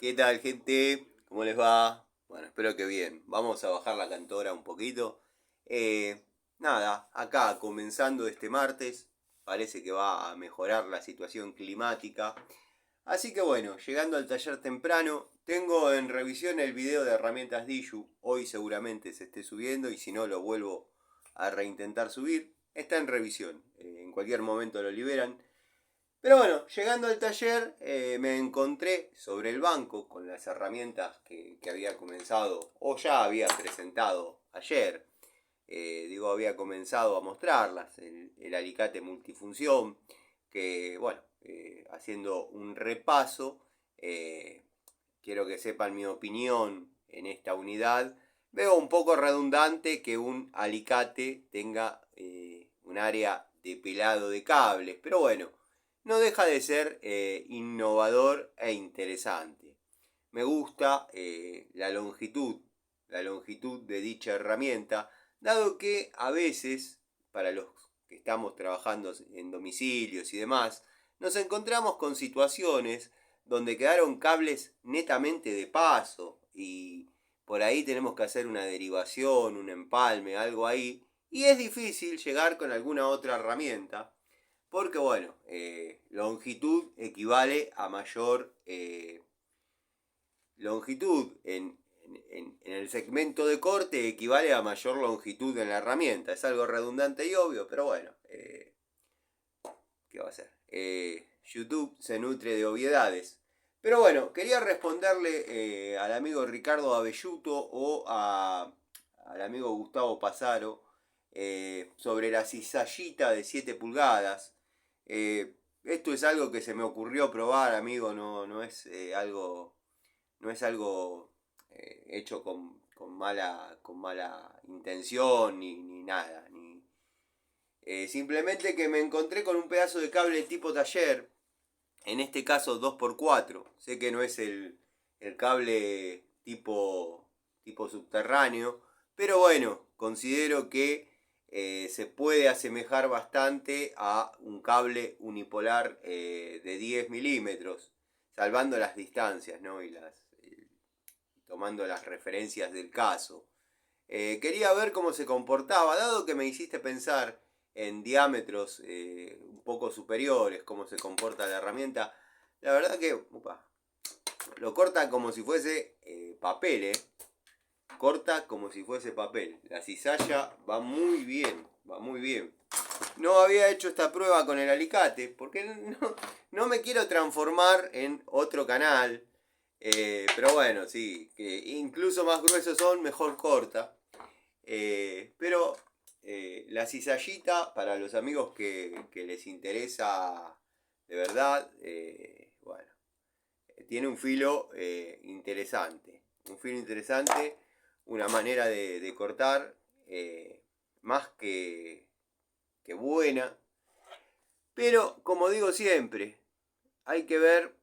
¿Qué tal, gente? ¿Cómo les va? Bueno, espero que bien. Vamos a bajar la cantora un poquito. Nada, acá comenzando este martes, parece que va a mejorar la situación climática. Así que bueno, llegando al taller temprano, tengo en revisión el video de herramientas Diju. Hoy seguramente se esté subiendo y si no lo vuelvo a reintentar subir. Está en revisión, en cualquier momento lo liberan. Pero bueno, llegando al taller me encontré sobre el banco con las herramientas que había comenzado o ya había presentado ayer. Había comenzado a mostrarlas. El alicate multifunción, que bueno, haciendo un repaso, quiero que sepan mi opinión en esta unidad. Veo un poco redundante que un alicate tenga un área de pelado de cables, pero bueno, no deja de ser innovador e interesante. Me gusta la longitud de dicha herramienta, dado que a veces, para los que estamos trabajando en domicilios y demás, nos encontramos con situaciones donde quedaron cables netamente de paso y por ahí tenemos que hacer una derivación, un empalme, algo ahí, y es difícil llegar con alguna otra herramienta porque bueno, longitud equivale a mayor longitud en el segmento de corte equivale a mayor longitud en la herramienta. Es algo redundante y obvio, pero bueno, ¿qué va a ser? YouTube se nutre de obviedades. Pero bueno, quería responderle al amigo Ricardo Abelluto o al amigo Gustavo Pasaro sobre la cizallita de 7 pulgadas. Esto es algo que se me ocurrió probar, amigo, no es algo, no es algo hecho con mala intención ni nada. Simplemente que me encontré con un pedazo de cable tipo taller, en este caso 2x4. Sé que no es el cable tipo subterráneo, pero bueno, considero que se puede asemejar bastante a un cable unipolar de 10 milímetros, salvando las distancias, ¿no? Tomando las referencias del caso. Quería ver cómo se comportaba, dado que me hiciste pensar en diámetros un poco superiores, cómo se comporta la herramienta. La verdad que lo corta como si fuese papel, corta como si fuese papel. La cizalla va muy bien, va muy bien. No había hecho esta prueba con el alicate porque no me quiero transformar en otro canal. Pero bueno, sí, que incluso más gruesos son, mejor corta. Pero la cizallita, para los amigos que les interesa de verdad, bueno, tiene un filo interesante. Un filo interesante, una manera de cortar más que buena. Pero, como digo siempre, hay que ver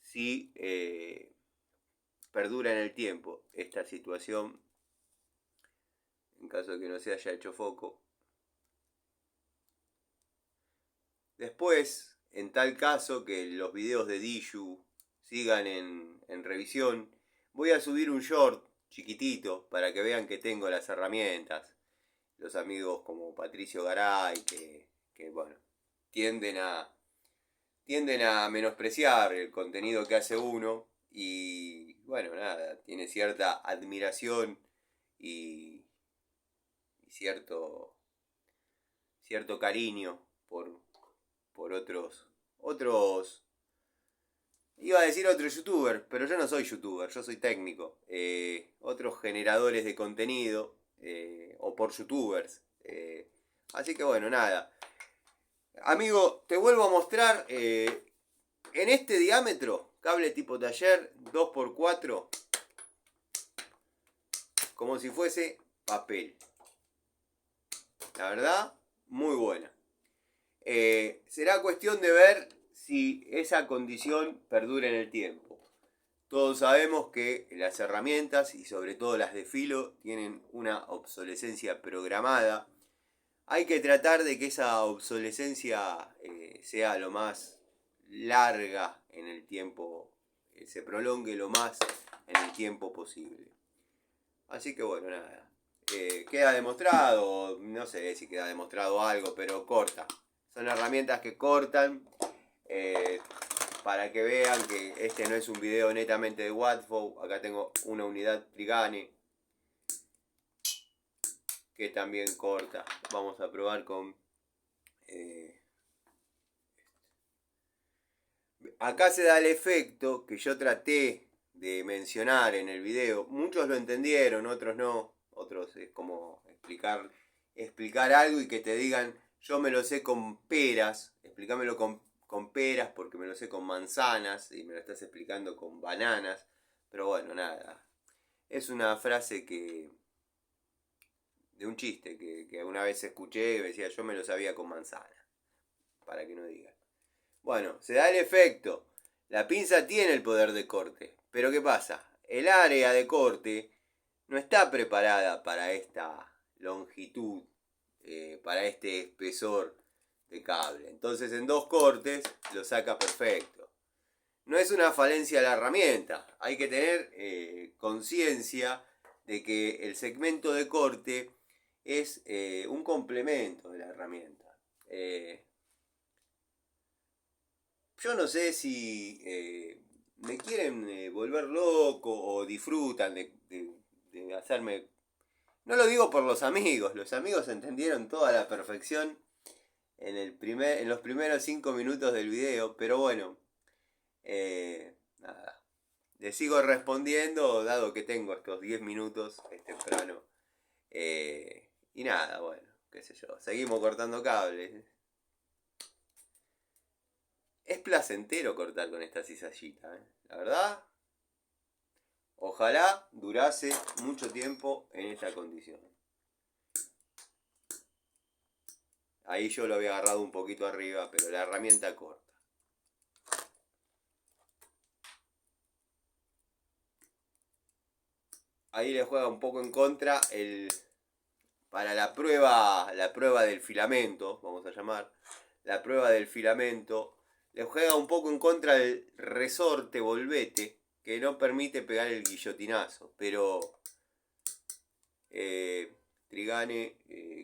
si perdura en el tiempo esta situación, en caso de que no se haya hecho foco. Después, en tal caso que los videos de Diju sigan en revisión, voy a subir un short chiquitito para que vean que tengo las herramientas. Los amigos como Patricio Garay, que bueno, tienden a menospreciar el contenido que hace uno y bueno, nada, tiene cierta admiración y cierto cariño por otros, iba a decir otros youtubers, pero yo no soy youtuber, yo soy técnico, otros generadores de contenido o por youtubers. Así que bueno, nada. Amigo, te vuelvo a mostrar en este diámetro, cable tipo taller 2x4, como si fuese papel. La verdad, muy buena. Será cuestión de ver si esa condición perdura en el tiempo. Todos sabemos que las herramientas, y sobre todo las de filo, tienen una obsolescencia programada. Hay que tratar de que esa obsolescencia sea lo más larga en el tiempo, se prolongue lo más en el tiempo posible. Así que bueno, nada. Queda demostrado, no sé si queda demostrado algo, pero corta. Son herramientas que cortan. Para que vean que este no es un video netamente de Wattfo. Acá tengo una unidad Trigane que también corta. Vamos a probar con... acá se da el efecto que yo traté de mencionar en el video. Muchos lo entendieron, otros no. Otros es como explicar algo y que te digan, yo me lo sé con peras, explícamelo con peras porque me lo sé con manzanas y me lo estás explicando con bananas. Pero bueno, nada. Es una frase de un chiste que una vez escuché y decía, yo me lo sabía con manzana. Para que no digan. Bueno, se da el efecto. La pinza tiene el poder de corte. Pero ¿qué pasa? El área de corte no está preparada para esta longitud, para este espesor de cable. Entonces en 2 cortes lo saca perfecto. No es una falencia de la herramienta. Hay que tener conciencia de que el segmento de corte es un complemento de la herramienta. Yo no sé si me quieren volver loco o disfrutan de hacerme... No lo digo por los amigos entendieron toda la perfección en los primeros 5 minutos del video, pero bueno, nada. Les sigo respondiendo, dado que tengo estos 10 minutos, es temprano. Y nada, bueno, qué sé yo, seguimos cortando cables. Es placentero cortar con esta cizallita, la verdad. Ojalá durase mucho tiempo en esta condición. Ahí yo lo había agarrado un poquito arriba, pero la herramienta corta. Ahí le juega un poco en contra para la prueba del filamento, vamos a llamar, la prueba del filamento, le juega un poco en contra el resorte volvete, que no permite pegar el guillotinazo, pero Trigane,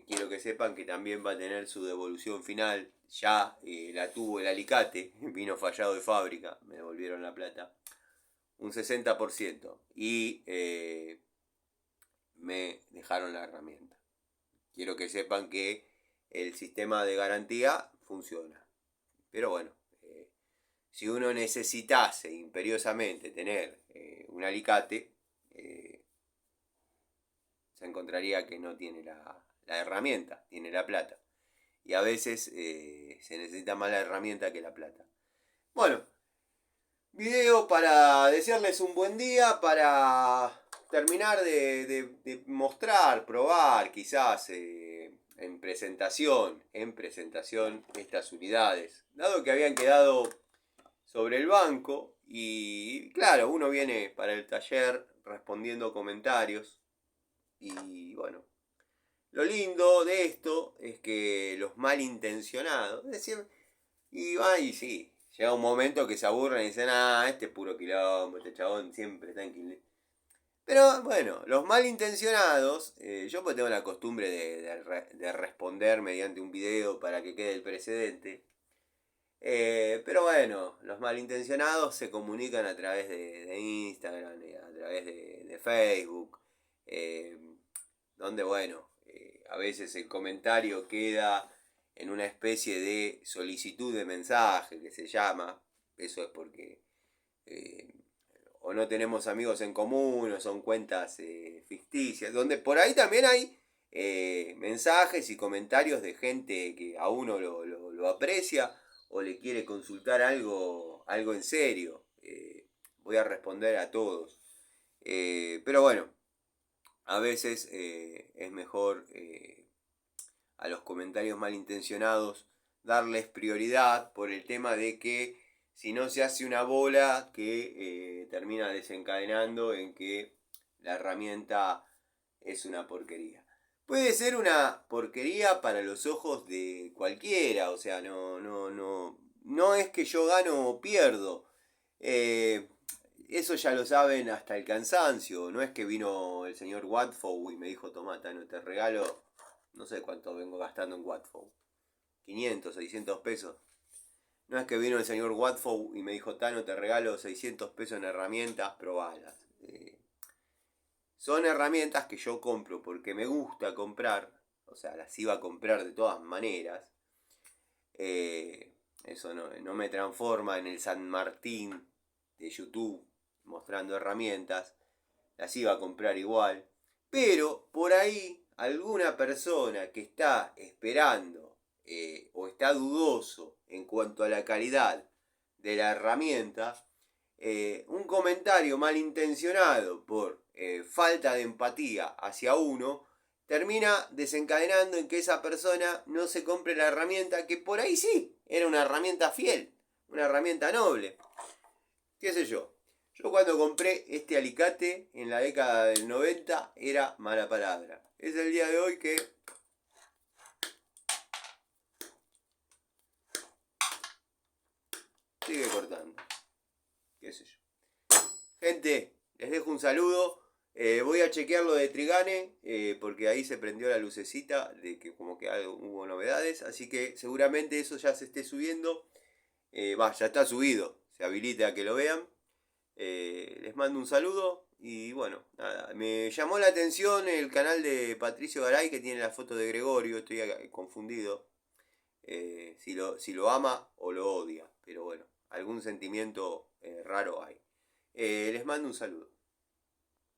quiero que sepan que también va a tener su devolución final, ya la tuvo el alicate, vino fallado de fábrica, me devolvieron la plata, un 60%, y me dejaron la herramienta. Quiero que sepan que el sistema de garantía funciona. Pero bueno, si uno necesitase imperiosamente tener un alicate, se encontraría que no tiene la herramienta, tiene la plata. Y a veces se necesita más la herramienta que la plata. Bueno, video para desearles un buen día, para terminar de mostrar, probar quizás en presentación estas unidades. Dado que habían quedado sobre el banco y claro, uno viene para el taller respondiendo comentarios y bueno, lo lindo de esto es que los malintencionados, es decir, y sí, llega un momento que se aburren y dicen, este es puro quilombo, este chabón siempre está en quilombo. Pero bueno, los malintencionados, yo pues tengo la costumbre de responder mediante un video para que quede el precedente. Pero bueno, los malintencionados se comunican a través de Instagram, a través de Facebook, donde bueno, a veces el comentario queda en una especie de solicitud de mensaje que se llama. Eso es porque o no tenemos amigos en común o son cuentas ficticias, donde por ahí también hay mensajes y comentarios de gente que a uno lo aprecia o le quiere consultar algo en serio. Voy a responder a todos. Pero bueno, a veces es mejor a los comentarios malintencionados darles prioridad por el tema de que si no se hace una bola que termina desencadenando en que la herramienta es una porquería. Puede ser una porquería para los ojos de cualquiera, o sea, no es que yo gano o pierdo. Eso ya lo saben hasta el cansancio. No es que vino el señor Watfow y me dijo, tomá, Tano, te regalo, no sé cuánto vengo gastando en Watfow, 500, 600 pesos. No es que vino el señor Watfow y me dijo, Tano, te regalo 600 pesos en herramientas, probalas. Son herramientas que yo compro porque me gusta comprar, o sea, las iba a comprar de todas maneras. Eso no me transforma en el San Martín de YouTube mostrando herramientas, las iba a comprar igual. Pero por ahí alguna persona que está esperando o está dudoso en cuanto a la calidad de la herramienta, un comentario malintencionado por falta de empatía hacia uno, termina desencadenando en que esa persona no se compre la herramienta que por ahí sí era una herramienta fiel, una herramienta noble. ¿Qué sé yo? Yo cuando compré este alicate en la década del 90 era mala palabra. Es el día de hoy que sigue cortando. ¿Qué sé yo? Gente, les dejo un saludo. Voy a chequear lo de Trigane, porque ahí se prendió la lucecita de que como que hubo novedades. Así que seguramente eso ya se esté subiendo. Ya está subido. Se habilita a que lo vean. Les mando un saludo. Y bueno, nada. Me llamó la atención el canal de Patricio Garay que tiene la foto de Gregorio. Estoy confundido. Si lo ama o lo odia. Pero bueno, algún sentimiento raro hay. Les mando un saludo.